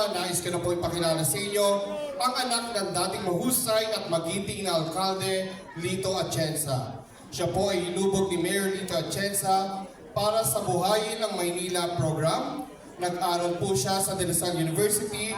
Nais ko na po ipakilala sa inyo ang anak ng dating mahusay at magiting na alkalde, Lito Atienza. Siya po ay inubog ni Mayor Lito Atienza para sa Buhayin ng Maynila program. Nag-aral po siya sa De La Salle University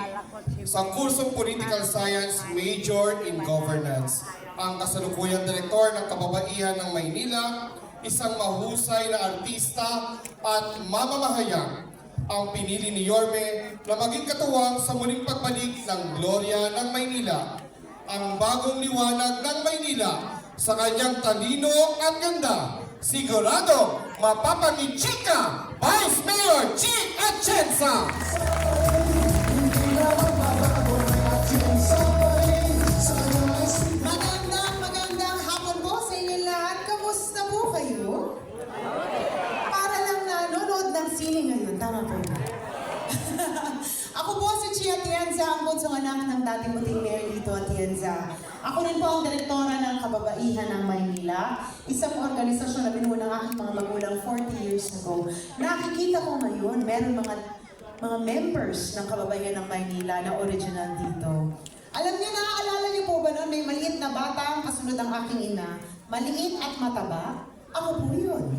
sa kursong Political Science Major in Governance. Ang kasalukuyang direktor ng Kababaihan ng Maynila, isang mahusay na artista at mamamahayag. Ang pinili ni Yorme na maging katuwang sa muling pagbalik ng Gloria ng Maynila, ang bagong liwanag ng Maynila sa kanyang talino at ganda. Sigurado mapapangitsika Vice Mayor Chi Atienza! Magandang hapon po sa inyo lahat. Kamusta po kayo? Para lang nanonood ng sine ngayon. Tama po ba? Ako po si Chi Atienza, ang bunsong anak ng dating muting Mayor Lito Atienza. Ako rin po ang direktora ng Kababaihan ng Maynila, isang organisasyon na binuo ng aking mga magulang 40 years ago. Nakikita ko ngayon, meron mga members ng Kababaihan ng Maynila na original dito. Alam niyo na, alala niyo po ba noon, may maliit na bata ang kasunod ang aking ina, maliit at mataba? Ako po yun.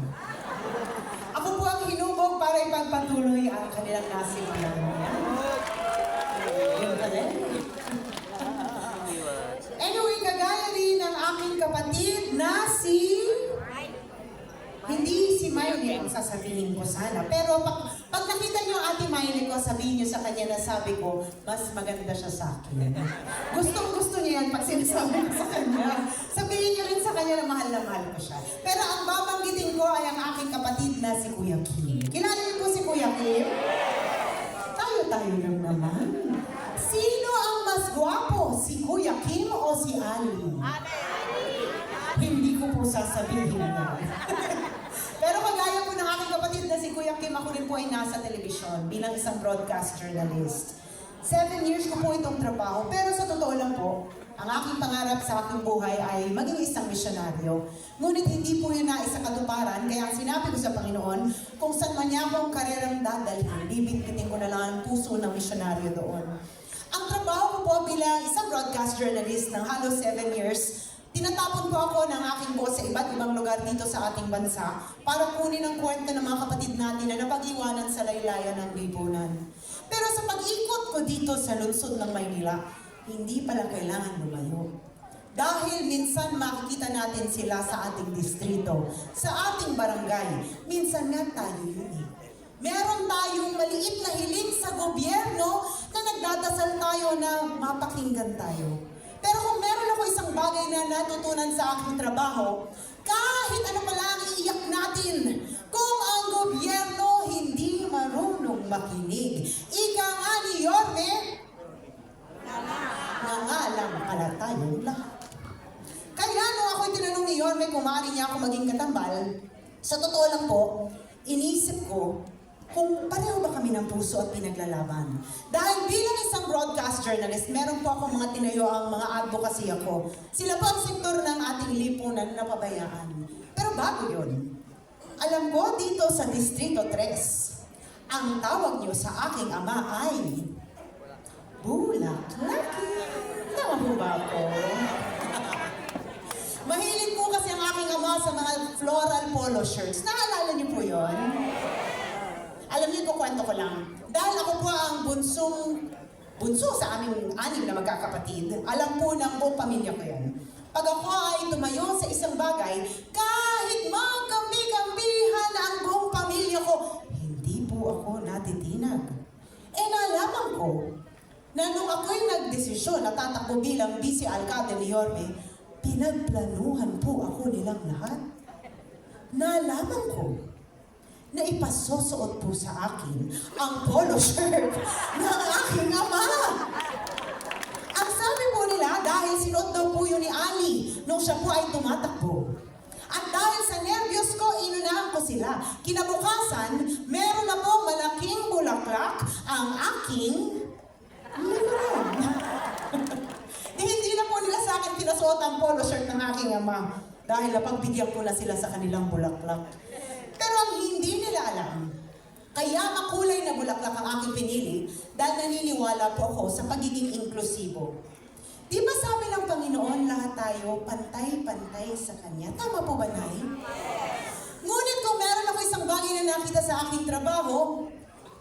Ako po ang hinubog para ipagpatuloy ang kanilang nasimulan. Yun ka rin. Anyway, kagaya rin ng aking kapatid na hindi si Mayone ang sasabihin ko sana. Pero pag nakita niyo ang ating Mayone ko, sabihin niyo sa kanya na sabi ko, mas maganda siya sa akin. Gustong-gusto niya yan pag sinasabi ko sa kanya. Sabihin niyo rin sa kanya na mahal ko siya. Pero ang babanggitin ko ay ang aking kapatid na si Kuya Kim. Kilala niyo po si Kuya Kim? Tayo lang naman. Sino ang mas gwapo? Si Kuya Kim o si Ali? Hindi ko po sasabihin na. Pero kagaya po ng aking kapatid na si Kuya Kim, ako rin po ay nasa telebisyon bilang isang broadcast journalist. 7 years ko po itong trabaho, pero sa totoo lang po, ang aking pangarap sa aking buhay ay maging isang misyonaryo. Ngunit hindi po yun na isang katuparan, kaya ang sinabi ko sa Panginoon, kung saan man niya akong karerang dadalhin, bibitbitin ko na lang ang puso ng misyonaryo doon. Ang trabaho ko po bilang isang broadcast journalist ng halos 7 years, tinatapon po ako ng aking boss sa iba't ibang lugar dito sa ating bansa para kunin ang kwento ng mga kapatid natin na napag-iwanan sa laylayan ng lipunan. Pero sa pag-ikot ko dito sa lungsod ng Maynila, hindi pala kailangan lumayo. Dahil minsan makikita natin sila sa ating distrito, sa ating barangay, minsan nga tayo yun eh. Meron tayong maliit na hiling sa gobyerno na nagdadasal tayo na mapakinggan tayo. Pero kung meron ako isang bagay na natutunan sa aking trabaho, kahit ano pala ang iiyak natin, kung ang gobyerno hindi marunong makinig, ika nga ni Yorme, nangalang pala tayong lahat. Kaya nung ako'y tinanong ni Yorme kung maaari niya ako maging katambal, sa totoo lang po, inisip ko, kung pareho ba kami ng puso at pinaglalaban. Dahil bilang isang broadcast journalist, meron po ako mga tinayo ang mga advocacy ako. Sila po ang sektor ng ating lipunan na napabayaan. Pero bago yun, alam ko dito sa Distrito 3, ang tawag niyo sa aking ama ay Bulaklaki. Tama po ba ako? Mahilig po kasi ang aking ama sa mga floral polo shirts. Naalala niyo po yon? Alam niyo, kukwento ko lang. Dahil ako po ang bunso sa aming 6 na magkakapatid, alam po ng buong pamilya ko yan. Pag ako ay tumayo sa isang bagay, kahit magkambi-kambihan ang buong pamilya ko, hindi po ako natitinag. Nalaman ko na nung ako'y nagdesisyon na tatakbo bilang vice alcalde ni Yorme, pinagplanuhan po ako nilang lahat. Nalaman ko na ipasusuot po sa akin ang polo shirt ng aking ama. Ang sabi po nila, dahil sinuot daw po yun ni Ali nung siya po ay tumatakbo. At dahil sa nervyos ko, inunahan ko sila. Kinabukasan, meron na po malaking bulaklak ang aking likuran. Hindi na po nila sa akin pinasuot ang polo shirt ng aking ama dahil napagbigyan ko na sila sa kanilang bulaklak. Pero ang hindi nila alam, kaya makulay na bulaklak ang aking pinili dahil naniniwala po ako sa pagiging inklusibo. Di ba sabi ng Panginoon, lahat tayo pantay-pantay sa Kanya? Tama po ba, Nay? Ngunit kung meron ako isang bagay na nakita sa aking trabaho,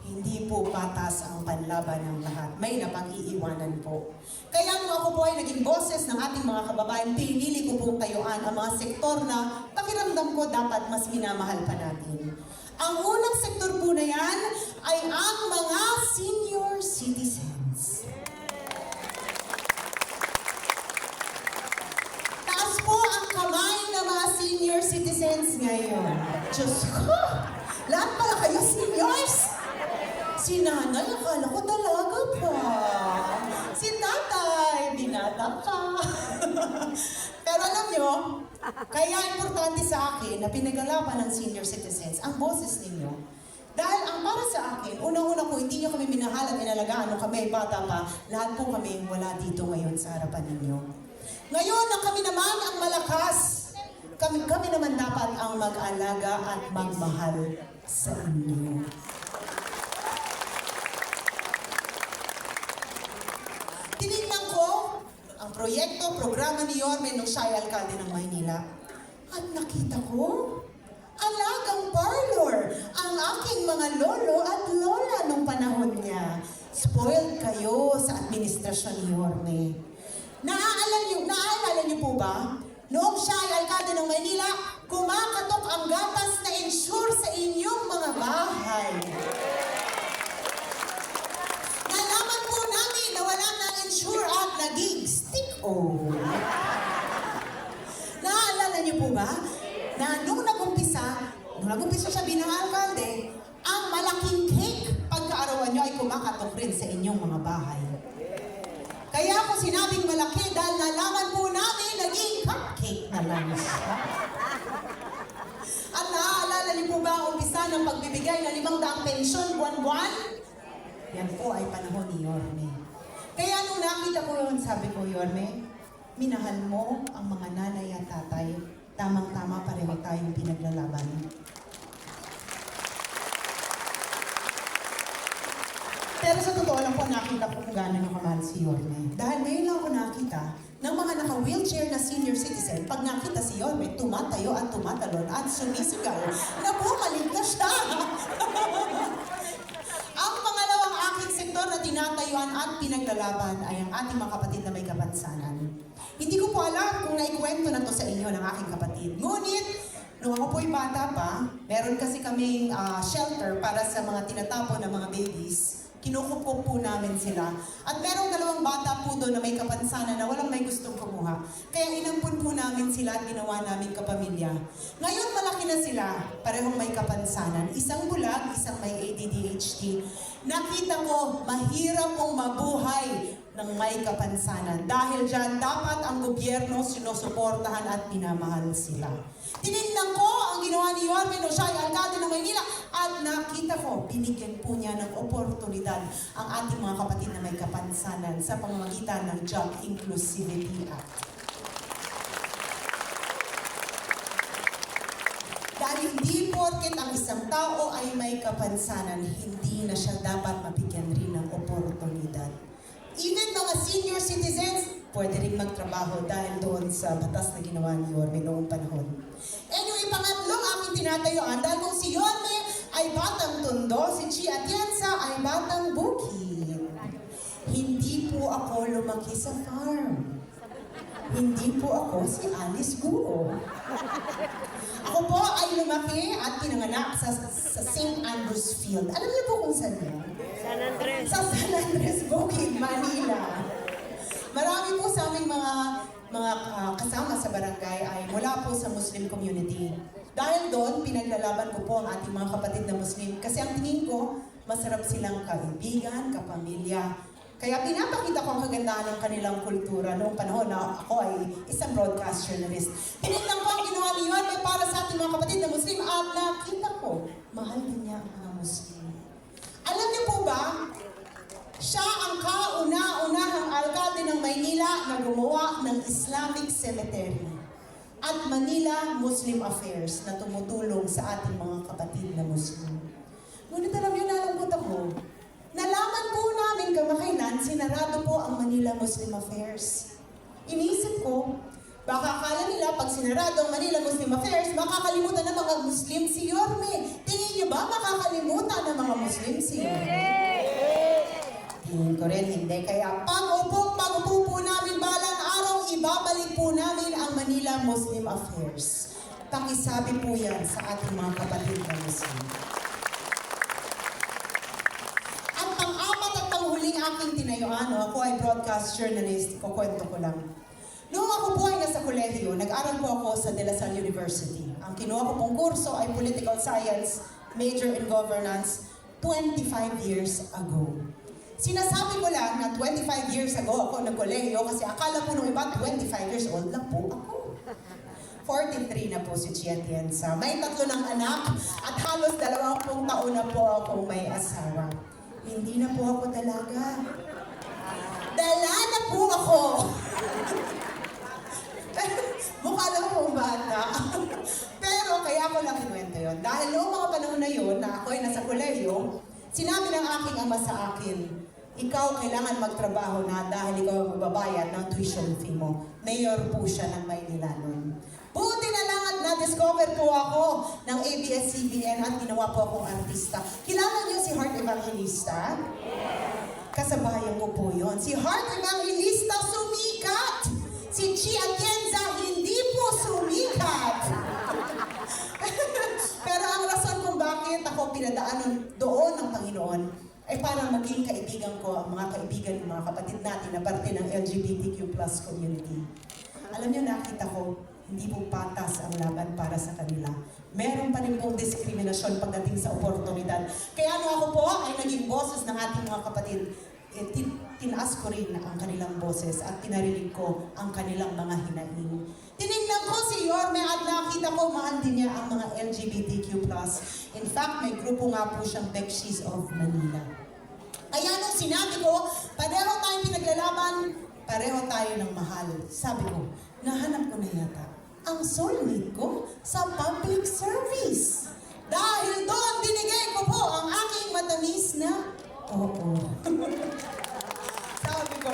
hindi po patas ang panlaban ng lahat. May napag-iiwanan po. Kaya nung ako po ay naging boses ng ating mga kababayan, pinili ko pong tayuan ang mga sektor na pakiramdam ko dapat mas minamahal pa natin. Ang unang sektor po na yan ay ang mga senior citizens. Taas po ang kamay ng mga senior citizens ngayon. Diyos ko! Lahat pala kayo seniors! Si nanay, akala ko dalaga pa. Si tatay, binata pa. Pero alam nyo, kaya importante sa akin na pinagalaban ng senior citizens ang boses ninyo. Dahil ang para sa akin, unang-una ko, hindi nyo kami minahal at inalagaan nung kami bata pa, lahat po kami wala dito ngayon sa harapan ninyo. Ngayon na kami naman ang malakas, kami naman dapat ang mag-alaga at magmahal sa inyo. Tinignan ko ang proyekto, programa ni Yorme nung siya ay alkalde ng Maynila. At nakita ko, alagang parlor ang aking mga lolo at lola nung panahon niya. Spoiled kayo sa administrasyon ni Yorme. Naaalala niyo po ba? Noong siya ay alkalde ng Maynila, kumakatok ang gatas na ensure sa inyong mga bahay. Nalaman po namin na wala nang ensure at naging stick-o. Naaalala niyo po ba na nung nag-umpisa siya bilang alkalde, ang malaking cake pagkaarawan niyo ay kumakatok rin sa inyong mga bahay. Kaya ako sinabing malaki dahil nalaman po namin naging cupcake na lang siya. At naaalala niyo po ba ang umpisa ng pagbibigay ng 500 pensyon buwan-buwan? Yan po ay panahon ni Yorme. Kaya nung nakita ko yun, sabi ko, Yorme, minahal mo ang mga nanay at tatay, tamang-tama pareho tayong pinaglalaban. Pero sa totoo lang po, nakita ko kung gano'n yung kamahal si Yorme. Dahil ngayon lang ako nakita ng mga naka-wheelchair na senior citizen, pag nakita si Yorme, tumatayo at tumatalon at sumisigaw na bumalik na siya. Ang pangalawang aking sektor na tinatayuan at pinaglalaban ay ang ating mga kapatid na may kapansanan. Hindi ko po alam kung naikwento na to sa inyo ng aking kapatid. Ngunit, nung ako po'y bata pa, meron kasi kaming shelter para sa mga tinatapon na mga babies. Kinukupo po namin sila. At merong 2 bata po doon na may kapansanan na walang may gustong kumuha. Kaya inampun po namin sila at ginawa namin kapamilya. Ngayon malaki na sila, parehong may kapansanan. Isang bulag, isang may ADD-HD. Nakita ko, mahirap pong mabuhay ng may kapansanan. Dahil dyan, dapat ang gobyerno sinusuportahan at minamahal sila. Tinignan ko ang ginawa ni Yorme no siya ay alkalde ng Maynila at nakita ko, binigyan po niya ng oportunidad ang ating mga kapatid na may kapansanan sa pamamagitan ng Job Inclusivity Act. Dahil hindi porket ang isang tao ay may kapansanan, hindi na siya dapat mabigyan rin ng oportunidad. Even mga senior citizens, pwede rin magtrabaho dahil doon sa batas na ginawa ni Yorme noong panahon. Anyway, pangatlong aking tinatayuan, dahil kung si Yorme ay batang Tondo, si Chi Atienza ay batang Bukid. Hindi po ako lumaki sa farm. Hindi po ako si Alice Guo. Ako po ay lumaki at pinanganak sa St. Andrews Field. Alam niyo po kung saan yun? San Andres. Sa San Andres, Bukid, Manila. Marami po sa aming mga kasama sa barangay ay mula po sa Muslim community. Dahil doon, pinaglalaban ko po ang ating mga kapatid na Muslim. Kasi ang tingin ko, masarap silang kaibigan, kapamilya. Kaya pinapakita ko ang kagandahan ng kanilang kultura noong panahon na ako ay isang broadcast journalist. Tinignan ko ang ginawa ni Yorme para sa ating mga kapatid na Muslim at nakita ko, mahal din niya ang mga Muslim. Alam niyo po ba, siya ang kauna-unahang alkalde ng Maynila na gumawa ng Islamic Cemetery at Manila Muslim Affairs na tumutulong sa ating mga kapatid na Muslim. Ngunit alam niyo, nalungkot ako. Nalaman po namin kamakailan, sinarado po ang Manila Muslim Affairs. Iniisip ko, baka akala nila pag sinarado ang Manila Muslim Affairs, makakalimutan ng mga Muslim si Yorme. Tingin niyo ba makakalimutan ng mga Muslim si Yorme? Tingin ko rin hindi. Kaya pag-upo po namin balang araw, ibabalik po namin ang Manila Muslim Affairs. Pakisabi po yan sa ating mga kapatid na Muslim. At pang-apat at panghuling aking tinayuan, ako ay broadcast journalist, kukwento ko lang. Noong ako po ay nasa kolehiyo, nag-aral po ako sa De La Salle University. Ang kinuha ko pong kurso ay Political Science, Major in Governance, 25 years ago. Sinasabi ko lang na 25 years ago ako nag-kolehiyo kasi akala po nung iba 25 years old lang po ako. 43 na po si Chi Atienza. May 3 ng anak at halos 20 taon na po akong may asawa. Hindi na po ako dalaga. Dala na po ako. Mukha lang akong bata. Pero kaya ko lang kinuwento yun. Dahil noong mga panahon na yun, na ako ay nasa kolehiyo, sinabi ng aking ama sa akin, ikaw kailangan magtrabaho na dahil ikaw ang magbabayad ng tuition fee mo. Mayor po siya ng Maynila noon. Buti na lang at na-discover po ako ng ABS-CBN at ginawa po akong artista. Kilala niyo si Heart Evangelista? Kasabayan ko po yun. Si Heart Evangelista sumikat! Si Chi Atienza hindi po sumikat! Pero ang rason kung bakit ako pinadaanan doon ng Panginoon ay para maging kaibigan ko ang mga kaibigan ng mga kapatid natin na parte ng LGBTQ+ community. Alam niyo, nakita ko, hindi po patas ang laban para sa kanila. Meron pa rin pong diskriminasyon pagdating sa oportunidad. Kaya ako po ay naging boses ng ating mga kapatid. Tinaas ko rin ang kanilang boses at pinarinig ko ang kanilang mga hinaing. Tinignan ko si Yorme at nakita ko mahal din niya ang mga LGBTQ+. In fact, may grupo nga po siyang Bekshies of Manila. Kaya nung sinabi ko, pareho tayong pinaglalaban, pareho tayo ng mahal. Sabi ko, nahanap ko na yata ang soulmate ko sa public service. Dahil doon, binigay ko po ang aking matamis na oo. Sabi ko,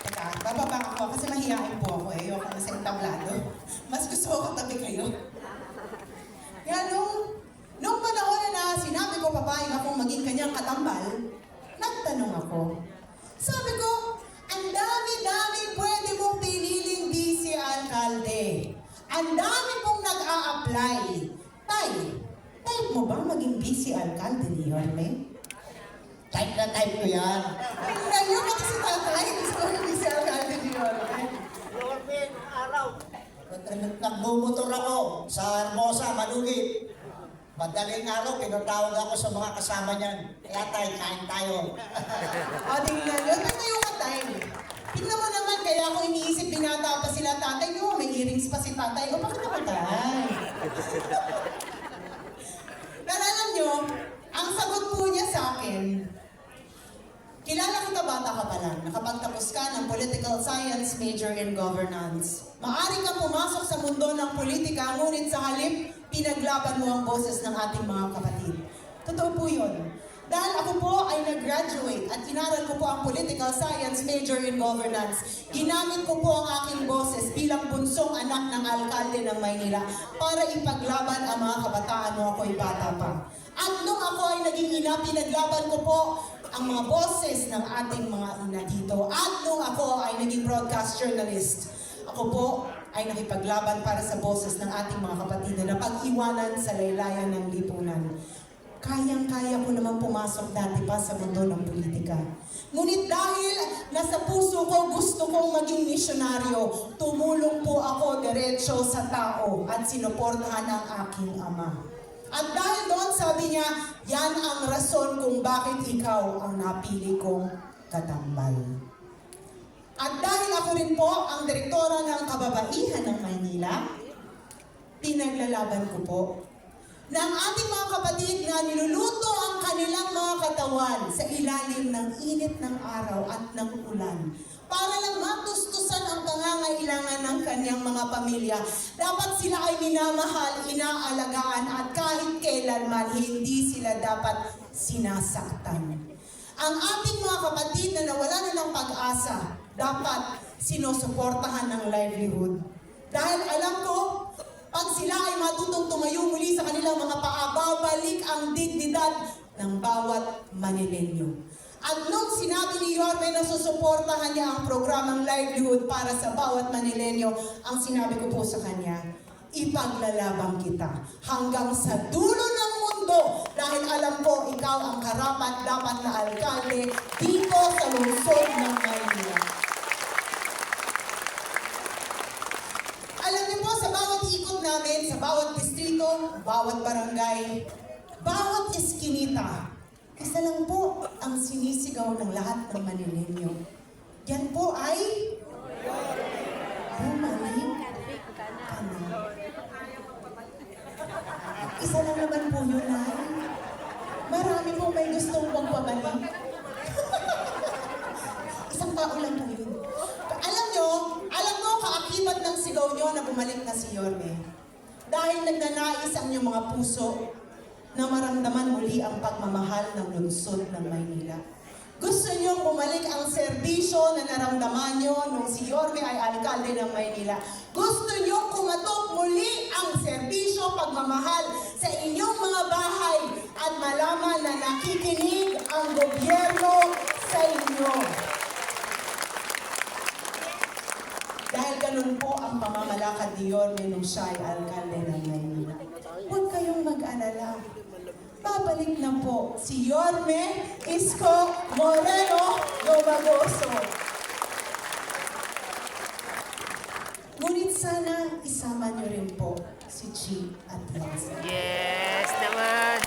teka, bababa ako kasi mahihain po ako eh. Ayoko na sa entablado. Mas gusto ko katabi kayo. Kaya nung panahon na sinabi ko papayag akong maging kanyang katambal, nagtanong ako. Sabi ko, ang dami-dami pwede mong piniling vice alkalde. Ang dami pong nag-a-apply. Type mo ba maging vice alkalde ni Yorme? Type na type ko yan. Tingnan niyo kasi si tatay. Gusto ko yung vice alkalde ni Yorme. Yorme, araw. Nagmumotor ako sa Hermosa, Malugit. Madaling araw, pinatawag ako sa mga kasama niyan. Kaya tayo, kain tayo. O, tingnan niyo. Ba't kayo ka time? Tingnan mo naman, kaya ako iniisip, binata pa sila tatay. No, may earrings pa si tatay. O, bakit naman tay? Pero alam nyo, ang sagot po niya sa akin, kilala kita bata ka pa lang, nakapagtapos ka ng political science major in governance. Maari kang pumasok sa mundo ng politika, ngunit sa halip, pinaglaban mo ang boses ng ating mga kapatid. Totoo po yun. Dahil ako po ay nag-graduate at inaral ko po ang political science major in governance, ginamit ko po ang aking boses bilang bunsong anak ng alkalde ng Maynila para ipaglaban ang mga kabataan nung ako'y bata pa. At nung ako ay naging ina, pinaglaban ko po ang mga boses ng ating mga ina dito. At nung ako ay naging broadcast journalist, ako po ay nakipaglaban para sa boses ng ating mga kapatid na napag-iwanan sa laylayan ng lipunan. Kayang-kaya ko naman pumasok dati pa sa mundo ng politika. Ngunit dahil nasa puso ko gusto kong maging misyonaryo, tumulong po ako diretso sa tao at sinuportahan ang aking ama. At dahil doon sabi niya, yan ang rason kung bakit ikaw ang napili kong katambal. At dahil ako rin po ang direktora ng kababaihan ng Maynila, pinaglalaban ko po ng ating mga kapatid na niluluto ang kanilang mga katawan sa ilalim ng init ng araw at ng ulan para lang matustusan ang pangangailangan ng kanyang mga pamilya. Dapat sila ay minamahal, inaalagaan at kahit kailanman hindi sila dapat sinasaktan. Ang ating mga kapatid na nawala na ng pag-asa, dapat sinusuportahan ng livelihood. Dahil alam ko, pag sila ay matutong tumayo muli sa kanilang mga paa, babalik ang dignidad ng bawat Manilenyo. At nung sinabi ni Yorme na susuportahan niya ang programang livelihood para sa bawat Manilenyo, ang sinabi ko po sa kanya, ipaglalaban kita hanggang sa dulo ng mundo dahil alam ko ikaw ang karapat dapat na alkalde dito sa lungsod ng Maynila. Alam niyo po, sa bawat ikot namin, sa bawat distrito, bawat barangay, bawat eskinita, isa lang po ang sinisigaw ng lahat ng Manilenyo. Yan po ay bumalik ka na. Isa lang naman po yun ay marami po may gustong magpabalik. Isang tao lang po yun. Alam mo, kaakibat ng sigaw nyo na bumalik na si Yorme. Dahil nagnanais ang inyong mga puso na maramdaman muli ang pagmamahal ng lungsod ng Maynila. Gusto niyong bumalik ang serbisyo na naramdaman niyo nung si Yorme ay alkalde ng Maynila. Gusto niyong kumatok muli ang serbisyo, pagmamahal sa inyong mga bahay at malaman na nakikinig ang gobyerno sa inyo. Dahil ganun po ang pamamalakad ni Yorme nung siya ay alkalde ng Maynila. Huwag kayong mag-alala. Babalik na po si Yorme Isko Moreno Domagoso. Ngunit sana isama niyo rin po si Chi at Liza. Yes naman.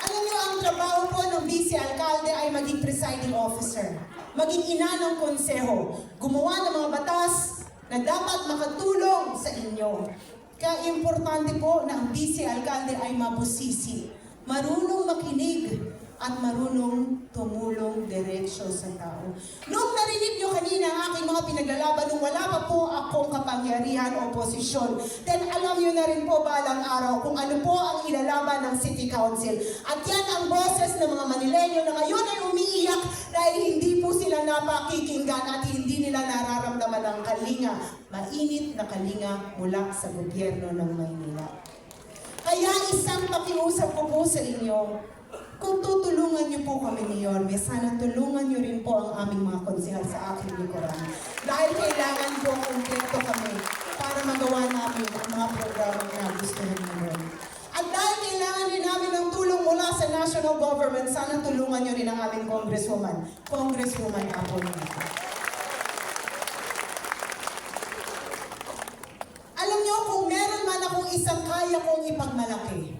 Alam niyo, ang trabaho po ng vice-alkalde ay maging presiding officer, maging ina ng konseho, gumawa ng mga batas na dapat makatulong sa inyo. Kaya importante po na ang vice-alkalde ay mabusisi, marunong makinig at marunong tumulong diretsyo sa tao. Nung narinig nyo kanina ang aking mga pinaglalaban nung wala pa po akong kapangyarihan o posisyon, then alam nyo na rin po balang araw kung ano po ang ilalaban ng City Council. At yan ang boses ng mga Manilenyo na ngayon ay umiiyak dahil hindi po sila napakikinggan at hindi nila nararamdaman ang kalinga, mainit na kalinga mula sa gobyerno ng Maynila. Kaya isang pakiusap ko po sa inyo, kung tutulungan niyo po kami ni Yorme, sana tulungan niyo rin po ang aming mga konsehal sa aking likuran. Dahil kailangan po kumpleto kami para magawa namin ang mga programa na gusto niyo. At dahil kailangan rin namin ng tulong mula sa national government, sana tulungan niyo rin ang aming congresswoman. Congresswoman Apple Nito. Alam niyo, kung meron man akong isang kaya kong ipagmalaki,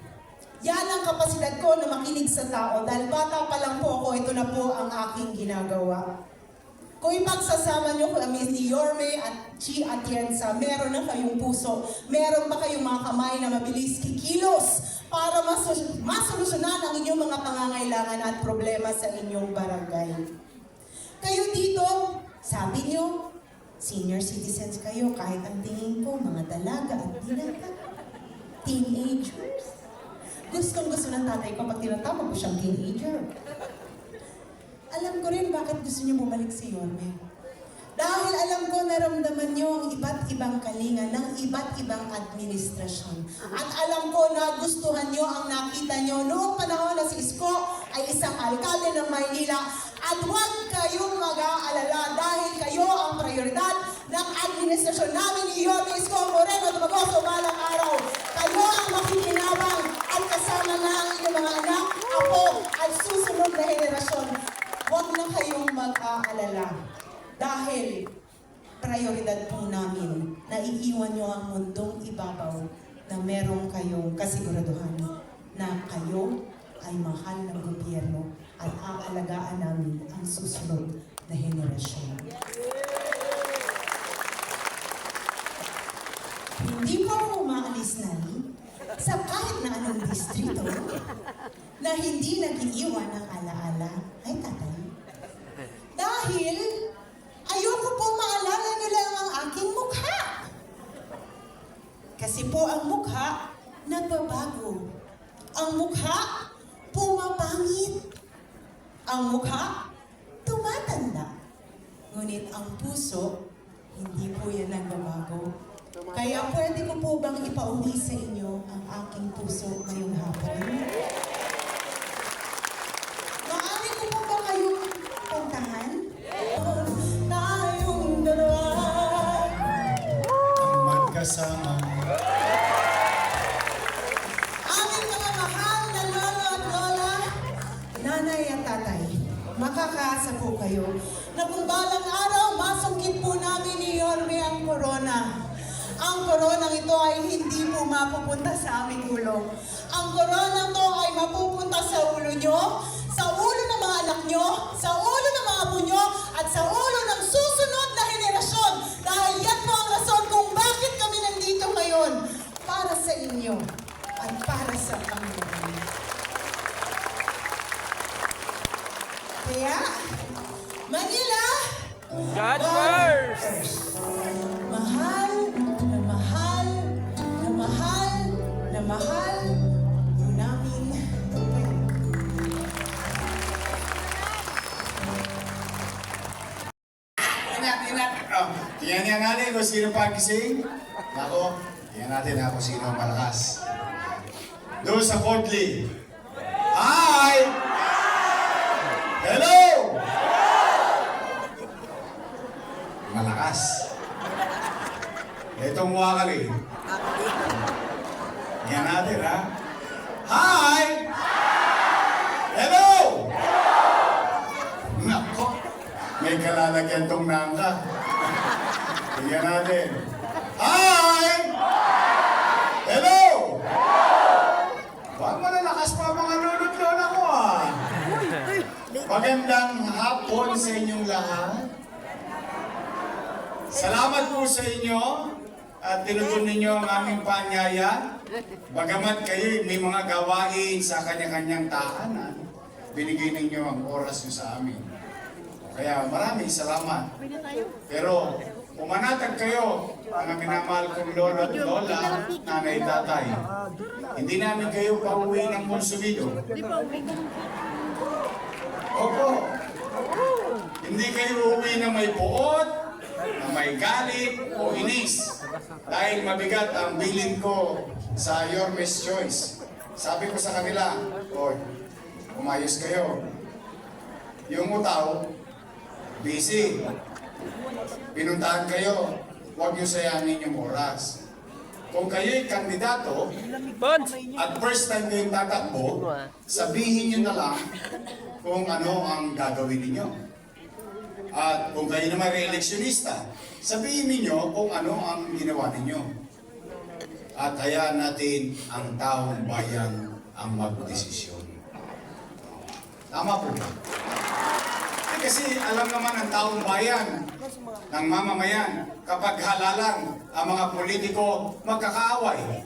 yan ang kapasidad ko na makinig sa tao. Dahil bata pa lang po ako, ito na po ang aking ginagawa. Kung ipagsasama nyo kami ni Yorme at Chi Atienza, meron na kayong puso, meron pa kayong mga kamay na mabilis kikilos para masolusyonan ang inyong mga pangangailangan at problema sa inyong barangay. Kayo dito, sabi nyo, senior citizens kayo, kahit ang tingin ko, mga dalaga at binata, teenagers. Gustong-gusto ng tatay ko pag tinatawag ko siyang teenager. Alam ko rin bakit gusto niyo bumalik si Yorme. Dahil alam ko naramdaman niyo ang iba't ibang kalinga ng iba't ibang administrasyon. At alam ko na gustuhan niyo ang nakita niyo noong panahon na si Isko ay isang alkalde ng Maynila. At huwag kayong mag-aalala dahil kayo ang prioridad ng administrasyon namin ni Yorme Isko Moreno Tumagoso balang araw. Kayo ang makikinabang at kasama na ang inyong mga anak, apo at susunod na henerasyon. Huwag na kayong mag-aalala dahil prioridad po namin na iiwan nyo ang mundong ibabaw na meron kayong kasiguraduhan na kayo ay mahal ng gobyerno at aalagaan namin ang susunod na henerasyon. Hindi po ako umaalis na sa kahit na anong distrito na hindi nag-iiwan ng alaala. Ay, tatay. Dahil ayoko po maalala nila ang aking mukha. Kasi po ang mukha nagbabago. Ang mukha pumapangit. Ang mukha tumatanda. Ngunit ang puso, hindi po yan nagbabago. Kaya pwede ko po bang ipauwi sa inyo ang aking puso ngayong hapon? Maaari ko po ba kayong puntahan? Tayong dalawa. Ang magkasama. Aming mga mahal na lolo at lola, nanay at tatay, makakaasa po kayo na kung balang araw, masungkit po namin ni Yorme ang corona. Ang koronang ito ay hindi po mapupunta sa aming ulo. Ang koronang ito ay mapupunta sa ulo nyo, sa ulo ng mga anak nyo, sa ulo ng mga apo nyo, at sa ulo ng susunod na henerasyon. Dahil yan po ang rason kung bakit kami nandito ngayon. Para sa inyo at para sa Panginoon. Kaya, Manila, God first! mahal, na mahal, na mahal, na mahal po namin kayo. Tingnan niya natin kung sino pagising. Ako, tingnan natin ako sino ang malakas. Doon sa Fordley. Hi! Hello! Malakas. Itong wakali. Tingnan natin, ha? Hi! Hello! Nako, may kalalagyan tong nangka. Tingnan natin. Hi! Hello! Huwag malalakas pa mga lulot-lola ko, ah. Magandang hapon sa inyong lahat. Salamat po sa inyo at tinutunan ninyo ang aming paanyaya. Bagamat kayo may mga gawain sa kanya-kanyang tahanan, binigay ninyo ang oras nyo sa amin. Kaya maraming salamat. Pero pumanatag kayo, mga minamahal kong lolo at lola, nanay, tatay. Hindi namin kayo pauwi ng konsumido. Opo. Hindi kayo uuwi na may puot, na may galit o inis. Dahil mabigat ang bilin ko sa Yorme's Choice. Sabi ko sa kanila, oy, umayos kayo. Yung utaw, busy. Pinuntahan kayo, huwag niyo sayanin yung oras. Kung kayo'y kandidato, Pons! at first time kayong tatakbo, sabihin niyo na lang kung ano ang gagawin ninyo. At kung kayo naman re-electionista, sabihin niyo kung ano ang ginawa ninyo. At hayaan natin ang taong bayan ang magdesisyon. Tama po ba? Kasi alam naman ng taong bayan, ng mamamayan, kapag halalang ang mga politiko magkakaaway.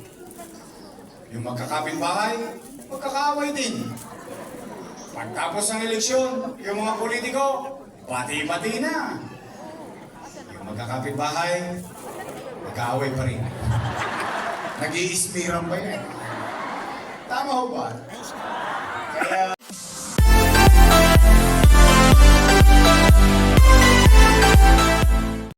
Yung magkakapitbahay, magkakaaway din. Pagtapos ng eleksyon, yung mga politiko, bati-bati na. Yung magkakapitbahay, magkaaway pa rin. Nag-iispiran pa yan. Tama ho ba? Kaya...